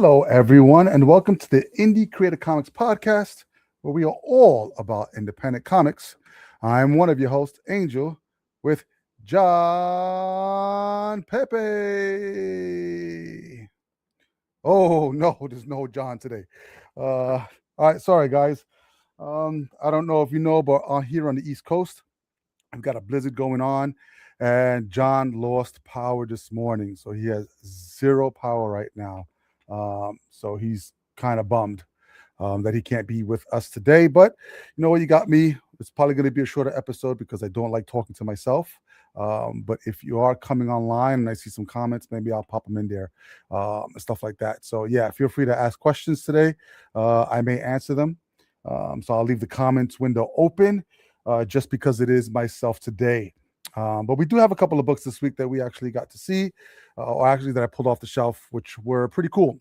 Hello, everyone, and welcome to the Indie Creative Comics Podcast, where we are all about independent comics. I'm one of your hosts, Angel, with John Pepe. Oh, no, there's no John today. All right, sorry, guys. I don't know if you know, but here on the East Coast, I've got a blizzard going on, and John lost power this morning, so he has zero power right now. So he's kind of bummed that he can't be with us today. But you know what? You got me. It's probably going to be a shorter episode because I don't like talking to myself. But if you are coming online and I see some comments, maybe I'll pop them in there and stuff like that. So yeah, feel free to ask questions today. I may answer them. So I'll leave the comments window open just because it is myself today. But we do have a couple of books this week that we actually got to see, or actually that I pulled off the shelf, which were pretty cool.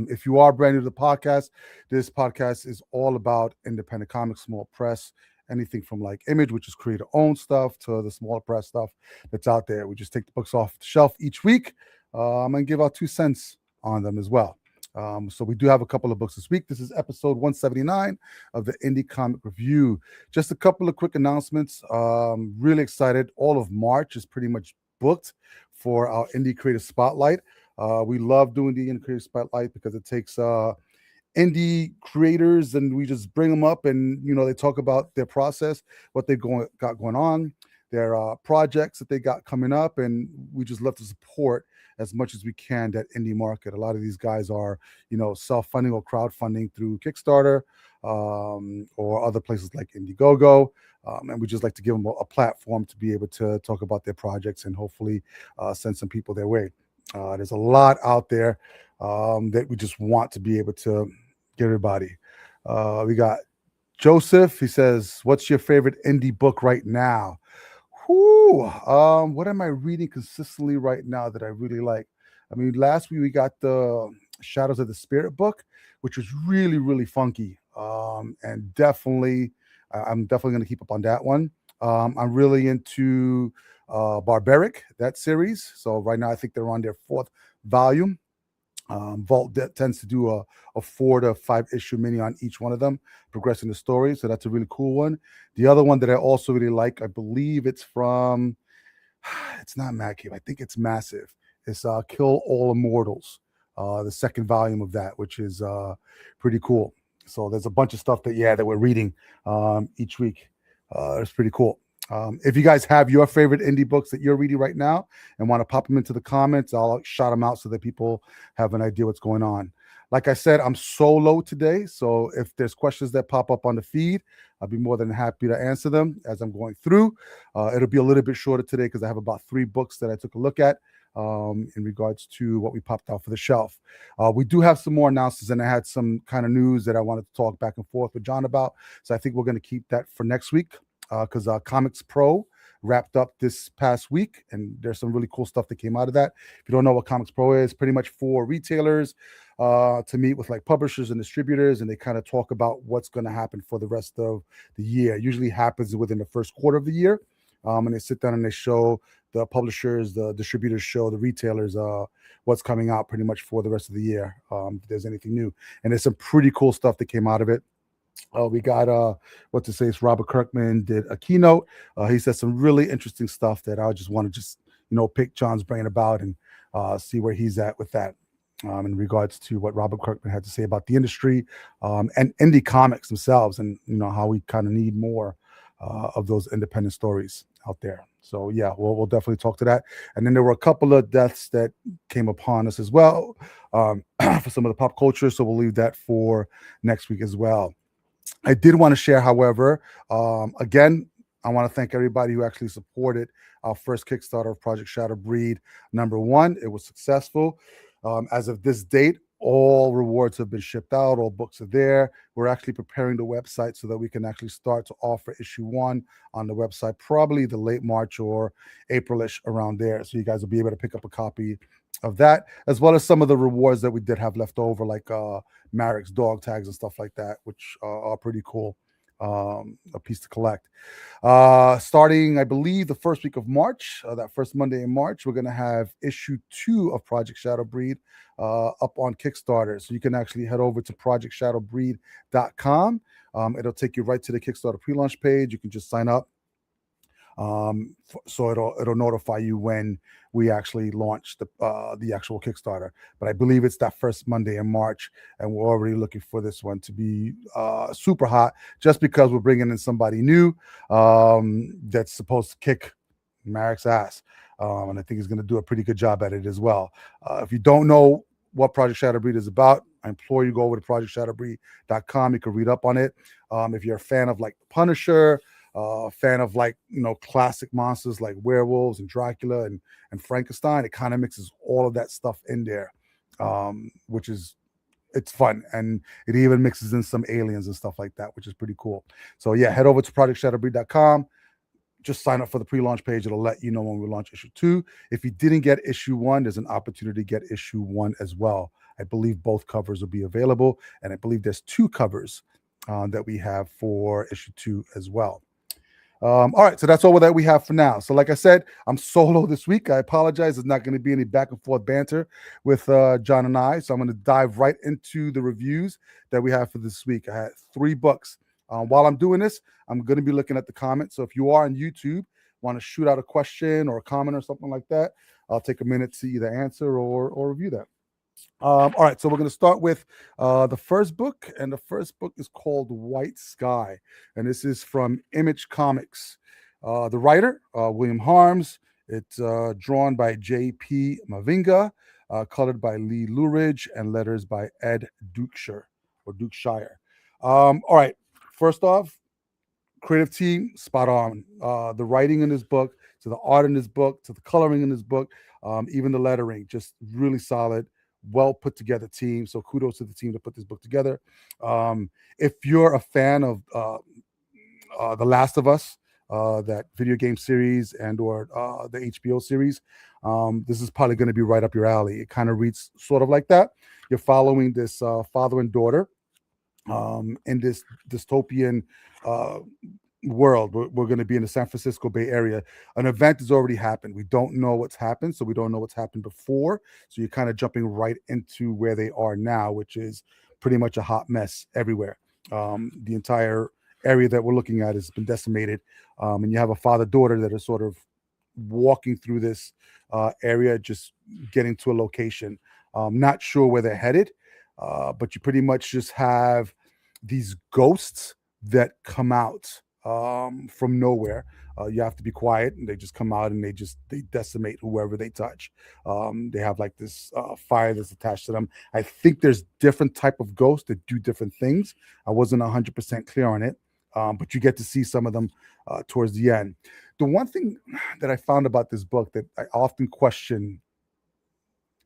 If you are brand new to the podcast, this podcast is all about independent comics, small press, anything from like Image, which is creator-owned stuff, to the small press stuff that's out there. We just take the books off the shelf each week and give our 2 cents on them as well. So we do have a couple of books this week. This is episode 179 of the Indie Comic Review. Just a couple of quick announcements. Really excited. All of March is pretty much booked for our Indie Creative Spotlight. We love doing the Indie Creative Spotlight because it takes indie creators and we just bring them up and, you know, they talk about their process, what they've got going on, their projects that they got coming up, and we just love to support as much as we can that indie market. A lot of these guys are, you know, self-funding or crowdfunding through Kickstarter or other places like Indiegogo. And we just like to give them a platform to be able to talk about their projects and hopefully send some people their way. There's a lot out there that we just want to be able to get everybody. We got Joseph. He says, what's your favorite indie book right now? What am I reading consistently right now that I really like? I mean, last week we got the Shadows of the Spirit book, which was really, really funky. And definitely, I'm definitely going to keep up on that one. I'm really into Barbaric, that series. So right now I think they're on their 4th volume. Vault tends to do a 4 to 5 issue mini on each one of them, progressing the story. So that's a really cool one. The other one that I also really like, I believe it's from, it's not Mad Cave, I think it's Massive. It's Kill All Immortals, the 2nd volume of that, which is pretty cool. So there's a bunch of stuff that we're reading each week. It's pretty cool. If you guys have your favorite indie books that you're reading right now and want to pop them into the comments, I'll shout them out so that people have an idea what's going on. Like I said, I'm solo today, so if there's questions that pop up on the feed, I'll be more than happy to answer them as I'm going through. It'll be a little bit shorter today because I have about 3 books that I took a look at in regards to what we popped out for the shelf. We do have some more announcements, and I had some kind of news that I wanted to talk back and forth with John about, so I think we're going to keep that for next week. Because Comics Pro wrapped up this past week, and there's some really cool stuff that came out of that. If you don't know what Comics Pro is, pretty much for retailers to meet with like publishers and distributors, and they kind of talk about what's going to happen for the rest of the year. It usually happens within the first quarter of the year, and they sit down and they show the publishers, the distributors show the retailers what's coming out pretty much for the rest of the year, if there's anything new. And there's some pretty cool stuff that came out of it. We got what to say is Robert Kirkman did a keynote. He said some really interesting stuff that I just want to pick John's brain about and see where he's at with that in regards to what Robert Kirkman had to say about the industry and indie comics themselves, and how we kind of need more of those independent stories out there. So yeah, we'll definitely talk to that. And then there were a couple of deaths that came upon us as well for some of the pop culture, so we'll leave that for next week as well. I did want to share, however, again, I want to thank everybody who actually supported our first Kickstarter of Project Shadow Breed #1. It was successful. As of this date, all rewards have been shipped out. All books are there. We're actually preparing the website so that we can actually start to offer issue 1 on the website, probably the late March or April-ish, around there. So you guys will be able to pick up a copy of that, as well as some of the rewards that we did have left over, like Marek's dog tags and stuff like that, which are pretty cool. a piece to collect. Starting, I believe, the first week of March, that first Monday in March, we're going to have issue 2 of Project Shadow Breed up on Kickstarter. So you can actually head over to projectshadowbreed.com. It'll take you right to the Kickstarter pre-launch page. You can just sign up. So it'll notify you when we actually launch the actual Kickstarter. But I believe it's that first Monday in March, and we're already looking for this one to be super hot, just because we're bringing in somebody new that's supposed to kick Marek's ass, and I think he's going to do a pretty good job at it as well. If you don't know what Project Shadow Breed is about, I implore you to go over to projectshadowbreed.com. You can read up on it. If you're a fan of like Punisher, fan of like, classic monsters like werewolves and Dracula and Frankenstein, it kind of mixes all of that stuff in there, which is, it's fun, and it even mixes in some aliens and stuff like that, which is pretty cool. So yeah, head over to projectshadowbreed.com. Just sign up for the pre-launch page. It'll let you know when we launch issue 2. If you didn't get issue 1, there's an opportunity to get issue 1 as well. I believe both covers will be available, and I believe there's 2 covers that we have for issue 2 as well. All right, so that's all that we have for now. So like I said, I'm solo this week. I apologize. There's not going to be any back and forth banter with John and I. So I'm going to dive right into the reviews that we have for this week. I had 3 books. While I'm doing this, I'm going to be looking at the comments. So if you are on YouTube, want to shoot out a question or a comment or something like that, I'll take a minute to either answer or review that. All right, so we're going to start with the first book, and the first book is called White Sky, and this is from Image Comics. The writer, William Harms. It's drawn by J.P. Mavinga, colored by Lee Luridge, and letters by Ed Dukeshire. All right, first off, creative team, spot on. The writing in this book, to the art in this book, to the coloring in this book, even the lettering, just really solid, well put together team. So kudos to the team to put this book together. If you're a fan of The Last of Us, that video game series and or the HBO series, this is probably going to be right up your alley. It kind of reads sort of like that. You're following this father and daughter in this dystopian world. We're going to be in the San Francisco Bay Area. An event has already happened. We don't know what's happened, so we don't know what's happened before. So you're kind of jumping right into where they are now, which is pretty much a hot mess everywhere. The entire area that we're looking at has been decimated, and you have a father-daughter that are sort of walking through this area, just getting to a location. Not sure where they're headed, but you pretty much just have these ghosts that come out from nowhere. You have to be quiet, and they just come out and they decimate whoever they touch. They have like this fire that's attached to them. I think there's different type of ghosts that do different things. I wasn't 100% clear on it, but you get to see some of them towards the end. The one thing that I found about this book that I often question,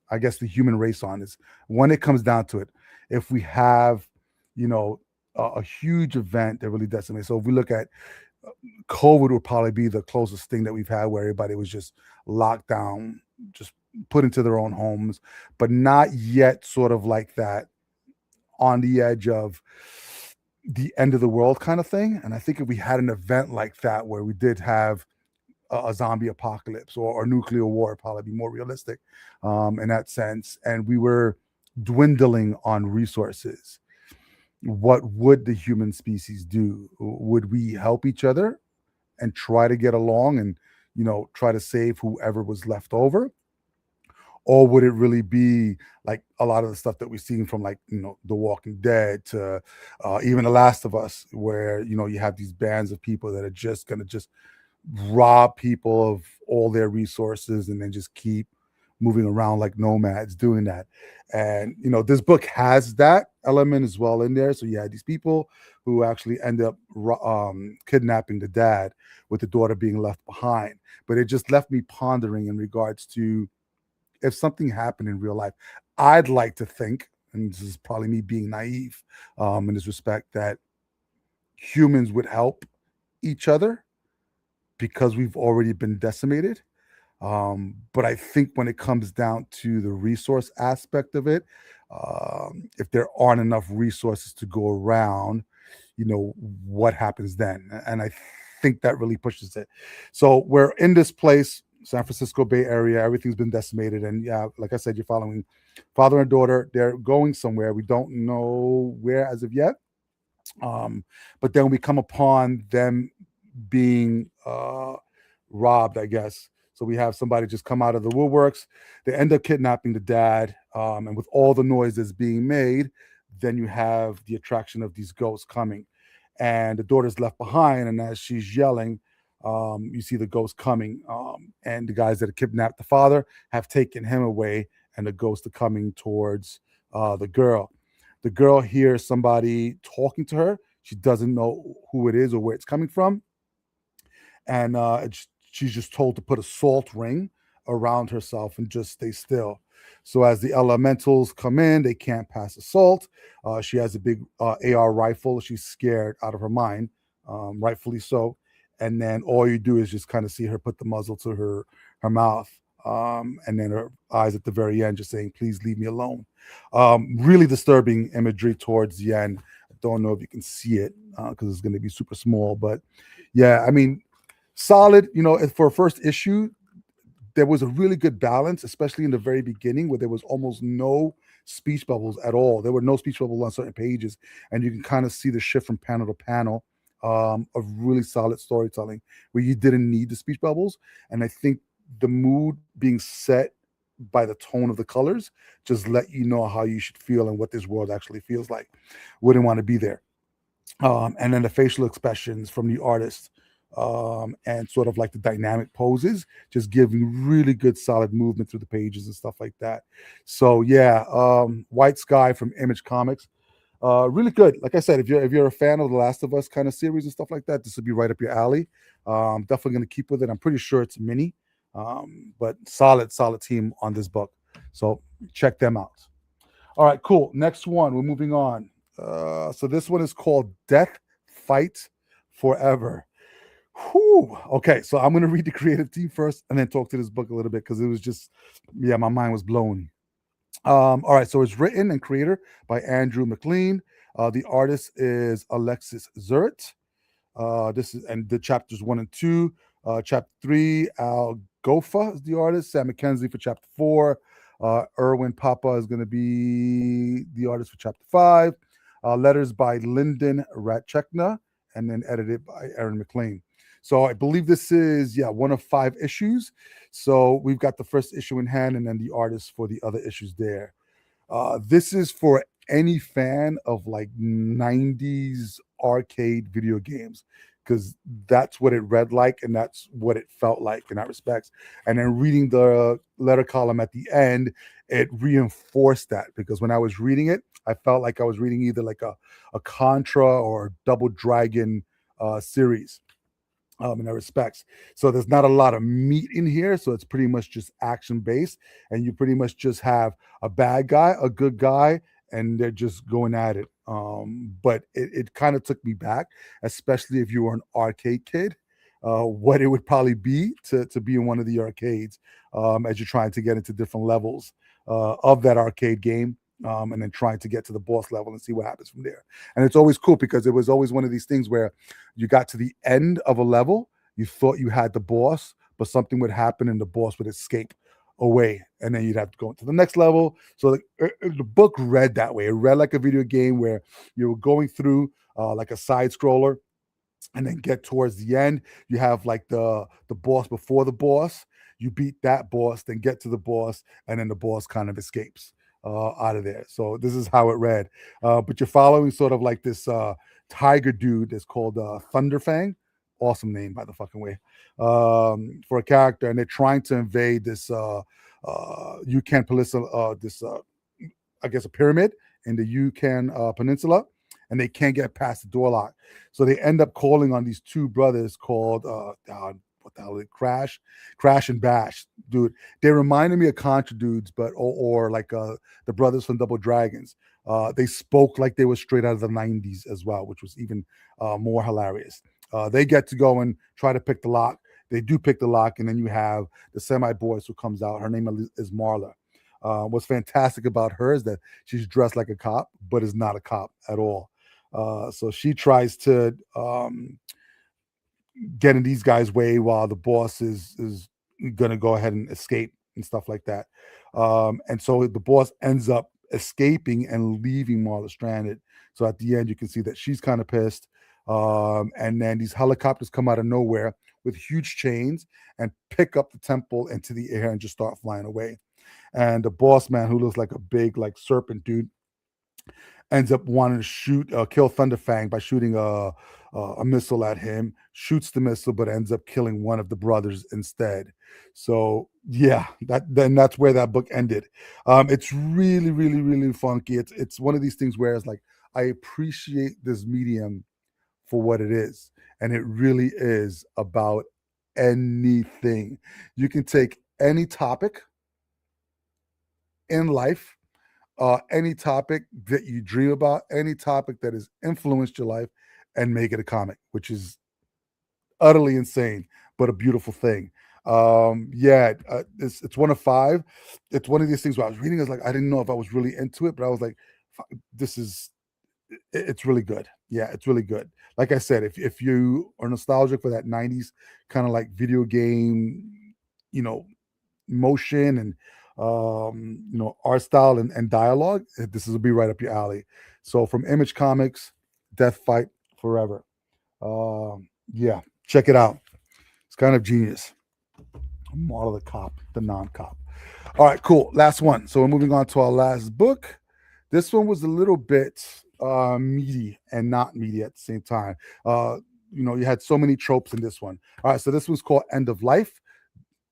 I guess, the human race on, is when it comes down to it, if we have, a huge event that really decimates. So if we look at COVID, would probably be the closest thing that we've had where everybody was just locked down, just put into their own homes, but not yet sort of like that on the edge of the end of the world kind of thing. And I think if we had an event like that where we did have a zombie apocalypse or nuclear war, probably be more realistic in that sense, and we were dwindling on resources, what would the human species do? Would we help each other and try to get along and, try to save whoever was left over? Or would it really be like a lot of the stuff that we've seen from, like, The Walking Dead to even The Last of Us, where, you have these bands of people that are just going to just rob people of all their resources and then just keep moving around like nomads doing that. And this book has that element as well in there. So you had these people who actually end up kidnapping the dad, with the daughter being left behind. But it just left me pondering in regards to, if something happened in real life, I'd like to think, and this is probably me being naive in this respect, that humans would help each other because we've already been decimated. But I think when it comes down to the resource aspect of it, if there aren't enough resources to go around, what happens then. And I think that really pushes it. So we're in this place, San Francisco Bay Area. Everything's been decimated, and yeah, like I said, you're following father and daughter. They're going somewhere. We don't know where as of yet. But then we come upon them being robbed, I guess. So we have somebody just come out of the woodworks. They end up kidnapping the dad, and with all the noise that's being made, then you have the attraction of these ghosts coming, and the daughter's left behind. And as she's yelling, you see the ghost coming, and the guys that have kidnapped the father have taken him away, and the ghosts are coming towards the girl. The girl hears somebody talking to her. She doesn't know who it is or where it's coming from, and she's just told to put a salt ring around herself and just stay still. So as the elementals come in, they can't pass the salt. She has a big AR rifle. She's scared out of her mind, rightfully so. And then all you do is just kind of see her put the muzzle to her mouth, and then her eyes at the very end just saying, "Please leave me alone." Really disturbing imagery towards the end. I don't know if you can see it because it's going to be super small, but yeah, I mean, solid. For a first issue, there was a really good balance, especially in the very beginning, where there was almost no speech bubbles at all. There were no speech bubbles on certain pages, and you can kind of see the shift from panel to panel of really solid storytelling where you didn't need the speech bubbles. And I think the mood being set by the tone of the colors just let you know how you should feel and what this world actually feels like. Wouldn't want to be there. And then the facial expressions from the artist, and sort of like the dynamic poses, just giving really good solid movement through the pages and stuff like that. So yeah, White Sky from Image Comics, really good. Like I said, if you're a fan of the Last of Us kind of series and stuff like that, this would be right up your alley. Definitely going to keep with it. I'm pretty sure it's a mini, but solid team on this book. So check them out. All right, cool. Next one, we're moving on. So this one is called Death Fight Forever. Whew. Okay, so I'm going to read the creative team first and then talk to this book a little bit because it was just, yeah, my mind was blown. All right, so it's written and created by Andrew McLean. The artist is Alexis Zert. This is, and the chapters 1 and 2. Chapter 3, Al Gofa is the artist. Sam McKenzie for chapter 4. Erwin Papa is going to be the artist for chapter 5. Letters by Lyndon Ratchekna, and then edited by Aaron McLean. So I believe this is, one of 5 issues. So we've got the first issue in hand and then the artist for the other issues there. This is for any fan of like 90s arcade video games, because that's what it read like and that's what it felt like in that respects. And then reading the letter column at the end, it reinforced that, because when I was reading it, I felt like I was reading either like a Contra or Double Dragon series. In that respects. So there's not a lot of meat in here. So it's pretty much just action based. And you pretty much just have a bad guy, a good guy, and they're just going at it. But it kind of took me back, especially if you were an arcade kid, what it would probably be to be in one of the arcades, as you're trying to get into different levels of that arcade game. And then trying to get to the boss level and see what happens from there. And it's always cool because it was always one of these things where you got to the end of a level, you thought you had the boss, but something would happen and the boss would escape away, and then you'd have to go into the next level. So the book read that way. It read like a video game where you were going through like a side scroller, and then get towards the end, you have like the boss before the boss. You beat that boss, then get to the boss, and then the boss kind of escapes out of there. So this is how it read. But you're following sort of like this tiger dude that's called Thunderfang. Awesome name, by the fucking way, for a character. And they're trying to invade this Yucatan Peninsula, I guess a pyramid in the Yucatan Peninsula, and they can't get past the door lock. So they end up calling on these 2 brothers called what the hell is it? Crash and Bash, dude. They reminded me of Contra dudes, but or like the brothers from Double Dragons. They spoke like they were straight out of the 90s as well, which was even more hilarious. They get to go and try to pick the lock. They do pick the lock, and then you have the semi-boss who comes out. Her name is Marla. What's fantastic about her is that she's dressed like a cop, but is not a cop at all. So she tries to get in these guys' way while the boss is gonna go ahead and escape and stuff like that. And so the boss ends up escaping and leaving Marla stranded. So at the end, you can see that she's kind of pissed. And then these helicopters come out of nowhere with huge chains and pick up the temple into the air and just start flying away. And the boss man, who looks like a big like serpent dude, ends up wanting to kill Thunderfang by shooting a missile at him. Shoots the missile, but ends up killing one of the brothers instead. So yeah, that's where that book ended. It's really, really, really funky. It's one of these things where it's like I appreciate this medium for what it is, and it really is about anything. You can take any topic in life, any topic that you dream about, any topic that has influenced your life, and make it a comic, which is utterly insane, but a beautiful thing. Yeah, it's one of five. It's one of these things where I was reading, I was like, I didn't know if I was really into it, but I was like, this is it's really good. Yeah, it's really good. Like I said, if you are nostalgic for that 90s kind of like video game, you know, motion and art style and dialogue, this will be right up your alley. So from Image Comics, Death Fight Forever. Yeah, check it out. It's kind of genius. Model the cop, the non-cop. All right, cool. Last one. So we're moving on to our last book. This one was a little bit meaty and not meaty at the same time. You had so many tropes in this one. All right, so this was called End of Life.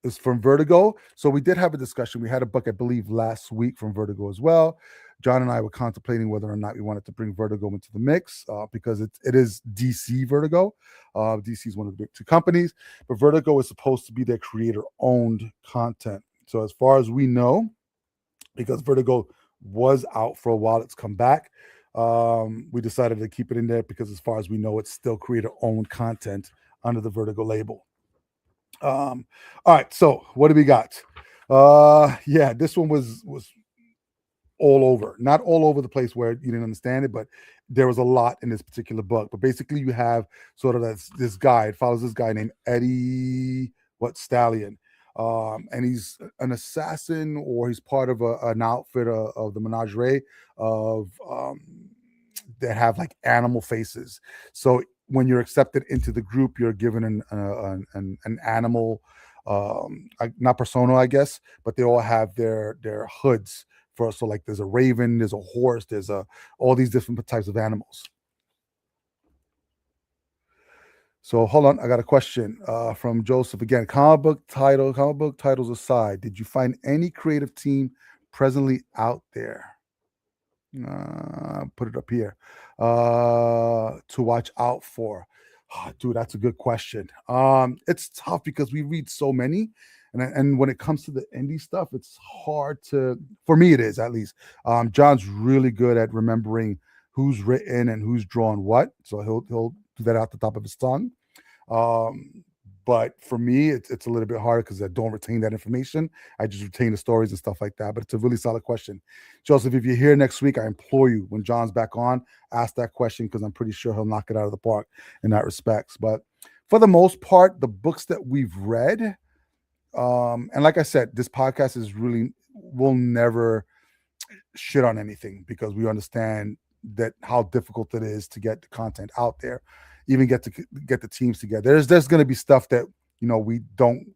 It's from Vertigo. So we did have a discussion. We had a book, I believe, last week from Vertigo as well. John and I were contemplating whether or not we wanted to bring Vertigo into the mix because it is DC Vertigo. DC is one of the big two companies, but Vertigo is supposed to be their creator-owned content. So as far as we know, because Vertigo was out for a while, it's come back. We decided to keep it in there because as far as we know, it's still creator-owned content under the Vertigo label. All right, so what do we got? Yeah, this one was all over, not all over the place where you didn't understand it, but there was a lot in this particular book. But basically, you have sort of this guy. It follows this guy named Eddie Stallion, and he's an assassin, or he's part of an outfit of the menagerie of that have like animal faces. So when you're accepted into the group, you're given an animal, not persona, I guess, but they all have their hoods for us. So like there's a raven, there's a horse, there's all these different types of animals. So hold on, I got a question from Joseph again. Comic book titles aside, did you find any creative team presently out there? Put it up here to watch out for. Oh, dude, that's a good question. It's tough because we read so many, and when it comes to the indie stuff, it's hard to. For me, it is at least. John's really good at remembering who's written and who's drawn what, so he'll do that out the top of his tongue. But for me, it's a little bit harder because I don't retain that information. I just retain the stories and stuff like that. But it's a really solid question. Joseph, if you're here next week, I implore you, when John's back on, ask that question because I'm pretty sure he'll knock it out of the park in that respects. But for the most part, the books that we've read, and like I said, this podcast is really, we'll never shit on anything because we understand that how difficult it is to get the content out there, even get the teams together. There's going to be stuff that we don't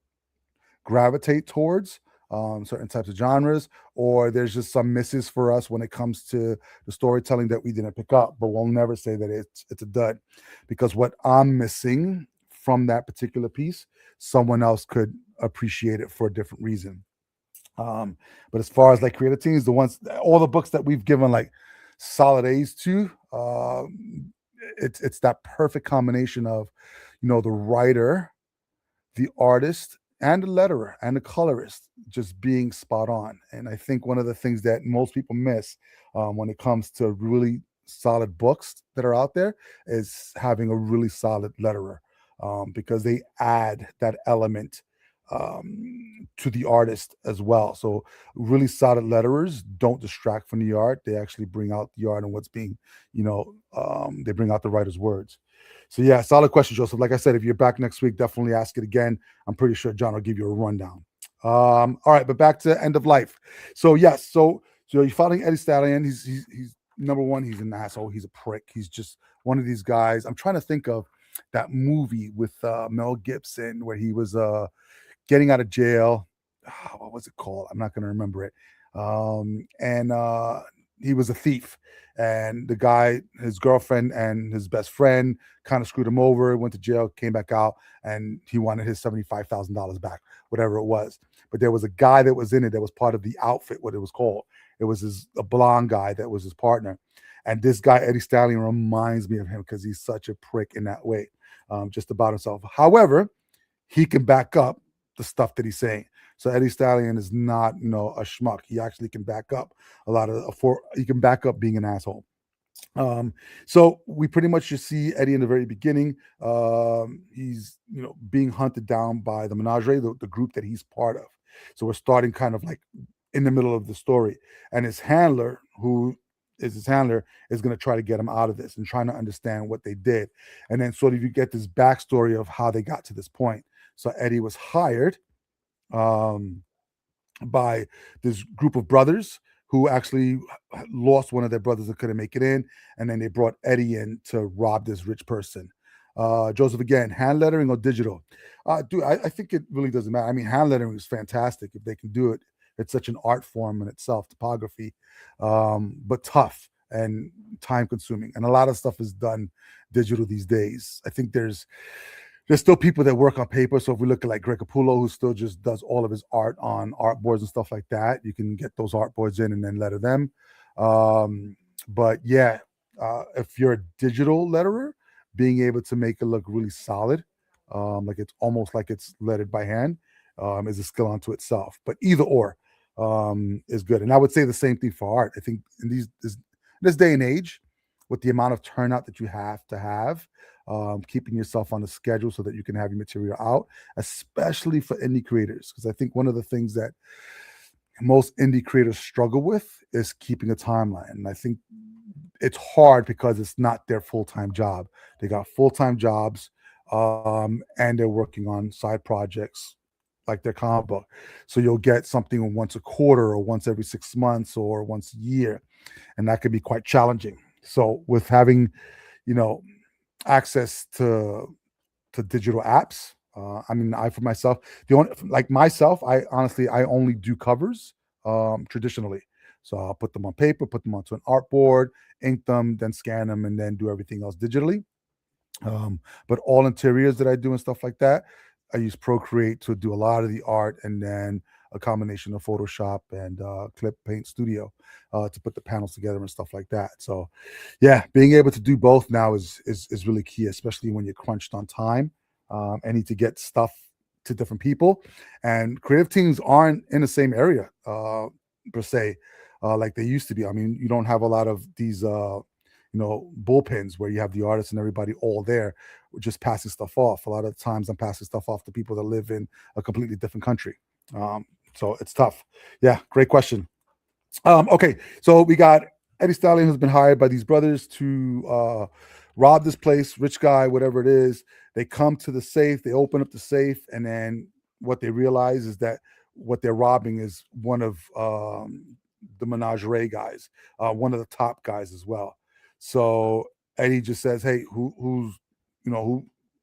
gravitate towards, certain types of genres, or there's just some misses for us when it comes to the storytelling that we didn't pick up. But we'll never say that it's a dud, because what I'm missing from that particular piece, someone else could appreciate it for a different reason. But as far as like creative teams, all the books that we've given like solid A's to, it's that perfect combination of the writer, the artist, and the letterer and the colorist just being spot on. And I think one of the things that most people miss when it comes to really solid books that are out there is having a really solid letterer, because they add that element to the artist as well. So really solid letterers don't distract from the art. They actually bring out the art and what's being, they bring out the writer's words. So yeah, solid question, Joseph. Like I said, if you're back next week, definitely ask it again. I'm pretty sure John will give you a rundown. All right, but back to End of Life. So yes, so you're following Eddie Stallion. He's number one. He's an asshole. He's a prick. He's just one of these guys. I'm trying to think of that movie with Mel Gibson where he was getting out of jail. What was it called? I'm not going to remember it. And he was a thief. And the guy, his girlfriend and his best friend kind of screwed him over, went to jail, came back out, and he wanted his $75,000 back, whatever it was. But there was a guy that was in it that was part of the outfit, what it was called. It was a blonde guy that was his partner. And this guy, Eddie Stallion, reminds me of him because he's such a prick in that way, just about himself. However, he can back up the stuff that he's saying. So Eddie Stallion is not, a schmuck. He actually can back up he can back up being an asshole. So we pretty much just see Eddie in the very beginning. He's, being hunted down by the Menagerie, the group that he's part of. So we're starting kind of like in the middle of the story. And his handler, is going to try to get him out of this and trying to understand what they did. And then sort of you get this backstory of how they got to this point. So Eddie was hired by this group of brothers who actually lost one of their brothers that couldn't make it in, and then they brought Eddie in to rob this rich person. Joseph, again, hand lettering or digital? Dude, I think it really doesn't matter. I mean, hand lettering is fantastic if they can do it. It's such an art form in itself, typography, but tough and time consuming. And a lot of stuff is done digital these days. I think there's still people that work on paper. So if we look at like Greg Capullo, who still just does all of his art on art boards and stuff like that, you can get those art boards in and then letter them. But yeah, if you're a digital letterer, being able to make it look really solid, like it's almost like it's lettered by hand, is a skill unto itself. But either or is good. And I would say the same thing for art. I think in this day and age, with the amount of turnout that you have to have, keeping yourself on the schedule so that you can have your material out, especially for indie creators. Because I think one of the things that most indie creators struggle with is keeping a timeline. And I think it's hard because it's not their full-time job. They got full-time jobs, and they're working on side projects like their comic book. So you'll get something once a quarter or once every 6 months or once a year. And that can be quite challenging. So with having, access to digital apps, I mean, for myself, I only do covers traditionally. So I'll put them on paper, put them onto an art board, ink them, then scan them, and then do everything else digitally. But all interiors that I do and stuff like that, I use Procreate to do a lot of the art, and then a combination of Photoshop and Clip Paint Studio to put the panels together and stuff like that. So, yeah, being able to do both now is really key, especially when you're crunched on time and need to get stuff to different people. And creative teams aren't in the same area per se like they used to be. I mean, you don't have a lot of these bullpens where you have the artists and everybody all there just passing stuff off. A lot of times I'm passing stuff off to people that live in a completely different country. So it's tough. Yeah, great question. Okay, so we got Eddie Stallion has been hired by these brothers to rob this place, rich guy, whatever it is. They come to the safe, they open up the safe, and then what they realize is that what they're robbing is one of the Menagerie guys, one of the top guys as well. So Eddie just says, "Hey, who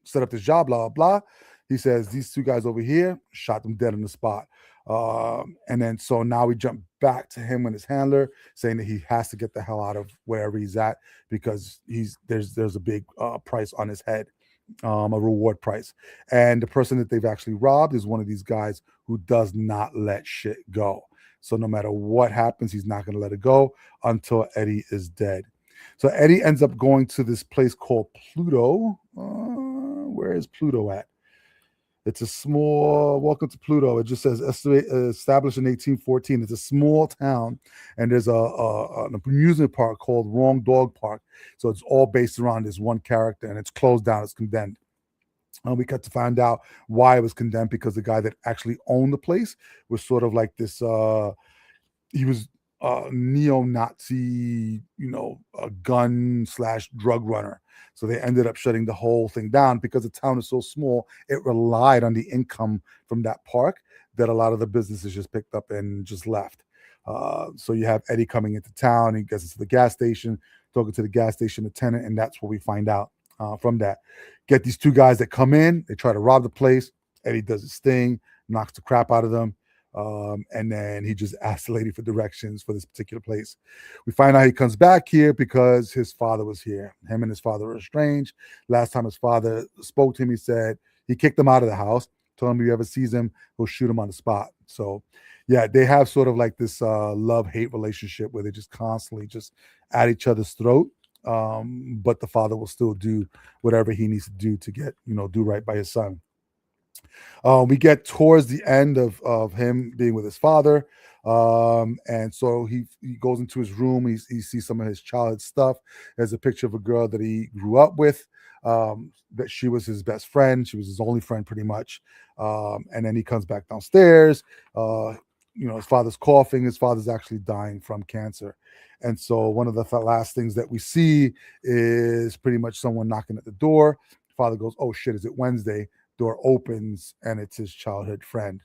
set up this job? Blah blah." He says these two guys over here shot them dead on the spot. And then so now we jump back to him and his handler saying that he has to get the hell out of wherever he's at because there's a big price on his head, a reward price. And the person that they've actually robbed is one of these guys who does not let shit go. So no matter what happens, he's not going to let it go until Eddie is dead. So Eddie ends up going to this place called Pluto. Where is Pluto at? It's a small, welcome to Pluto. It just says established in 1814. It's a small town, and there's an amusement park called Wrong Dog Park. So it's all based around this one character, and it's closed down. It's condemned. We got to find out why it was condemned, because the guy that actually owned the place was sort of like this. He was a neo-Nazi, a gun slash drug runner. So they ended up shutting the whole thing down because the town is so small. It relied on the income from that park that a lot of the businesses just picked up and just left. So you have Eddie coming into town. He gets into the gas station, talking to the gas station attendant, and that's what we find out from that. Get these two guys that come in. They try to rob the place. Eddie does his thing, knocks the crap out of them. And then he just asks the lady for directions for this particular place. We find out he comes back here because his father was here. Him and his father were estranged. Last time his father spoke to him, he said he kicked him out of the house, told him if he ever sees him, he'll shoot him on the spot. So, yeah, they have sort of like this love-hate relationship where they just constantly just at each other's throat. But the father will still do whatever he needs to do to get, do right by his son. We get towards the end of him being with his father. And so he goes into his room. He sees some of his childhood stuff. There's a picture of a girl that he grew up with, that she was his best friend. She was his only friend pretty much. And then he comes back downstairs. His father's coughing. His father's actually dying from cancer. And so one of the last things that we see is pretty much someone knocking at the door. Father goes, "Oh shit, is it Wednesday?" Door opens and it's his childhood friend,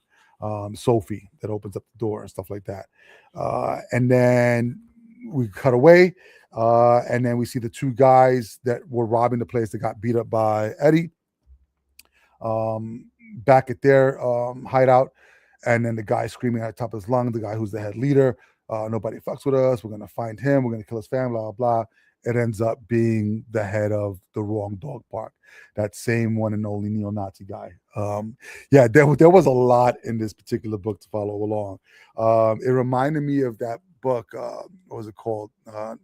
Sophie, that opens up the door and stuff like that. And then we cut away, and then we see the two guys that were robbing the place that got beat up by Eddie, back at their hideout. And then the guy screaming at the top of his lung, the guy who's the head leader, "Nobody fucks with us. We're going to find him. We're going to kill his family, blah, blah, blah." It ends up being the head of the wrong dog park, that same one and only neo-Nazi guy. There was a lot in this particular book to follow along. It reminded me of that book. What was it called?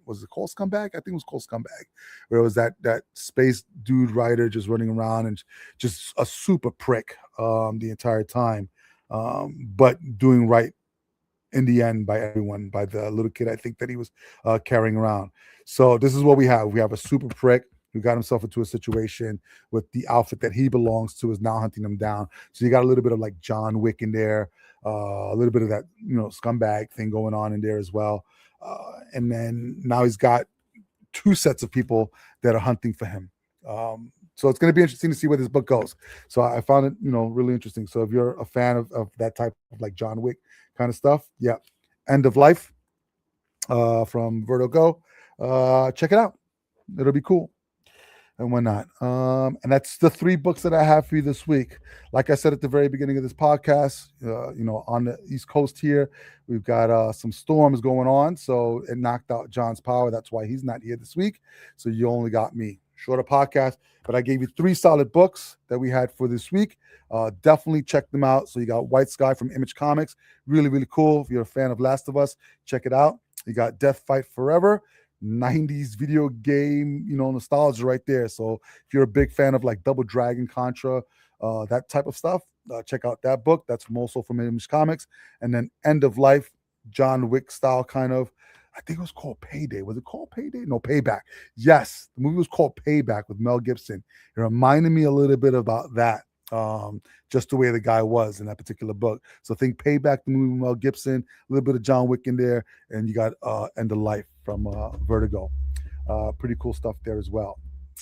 Was it called Scumbag? I think it was called Scumbag, where it was that space dude writer just running around and just a super prick the entire time, but doing right in the end by everyone, by the little kid I think that he was carrying around. So this is what we have. We have a super prick who got himself into a situation with the outfit that he belongs to is now hunting him down. So you got a little bit of like John Wick in there, a little bit of that scumbag thing going on in there as well. And then now he's got two sets of people that are hunting for him. So it's going to be interesting to see where this book goes. So I found it, really interesting. So if you're a fan of that type of like John Wick kind of stuff, yeah, End of Life from Vertigo. Check it out. It'll be cool and whatnot. And that's the 3 books that I have for you this week. Like I said at the very beginning of this podcast, on the East Coast here, we've got some storms going on. So it knocked out John's power. That's why he's not here this week. So you only got me. Shorter podcast, but I gave you 3 solid books that we had for this week. Definitely check them out. So you got White Sky from Image Comics. Really, really cool. If you're a fan of Last of Us, check it out. You got Death Fight Forever. 90s video game, nostalgia right there. So if you're a big fan of like Double Dragon, Contra, that type of stuff, check out that book. That's also from Image Comics. And then End of Life, John Wick style kind of. I think it was called Payday. Was it called Payday? No, Payback. Yes, the movie was called Payback with Mel Gibson. It reminded me a little bit about that, just the way the guy was in that particular book. So think Payback, the movie with Mel Gibson, a little bit of John Wick in there, and you got End of Life from Vertigo. Pretty cool stuff there as well.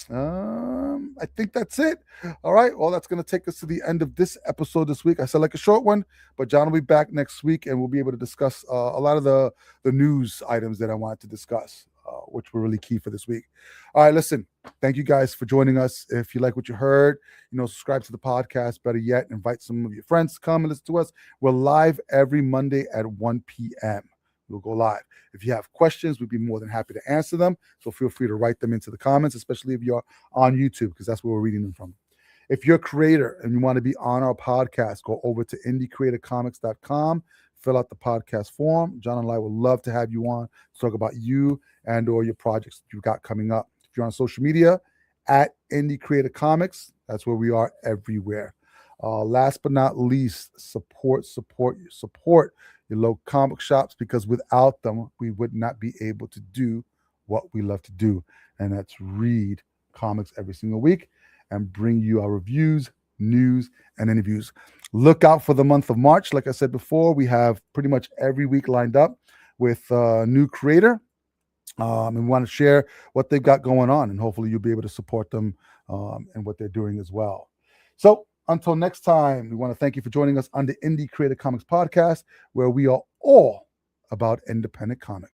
I think that's it. All right. Well, that's going to take us to the end of this episode this week. I said like a short one, but John will be back next week and we'll be able to discuss a lot of the news items that I wanted to discuss, which were really key for this week. All right. Listen, thank you guys for joining us. If you like what you heard, subscribe to the podcast. Better yet, invite some of your friends to come and listen to us. We're live every Monday at 1 p.m. We'll go live. If you have questions, we'd be more than happy to answer them. So feel free to write them into the comments, especially if you're on YouTube, because that's where we're reading them from. If you're a creator and you want to be on our podcast, go over to indiecreatorcomics.com, fill out the podcast form. John and I would love to have you on to talk about you and or your projects that you've got coming up. If you're on social media, at Indie Creator Comics, that's where we are everywhere. Last but not least, support your local comic shops, because without them, we would not be able to do what we love to do, and that's read comics every single week and bring you our reviews, news, and interviews. Look out for the month of March. Like I said before, we have pretty much every week lined up with a new creator. And we want to share what they've got going on, and hopefully you'll be able to support them and what they're doing as well. So until next time, we want to thank you for joining us on the Indie Creative Comics Podcast, where we are all about independent comics.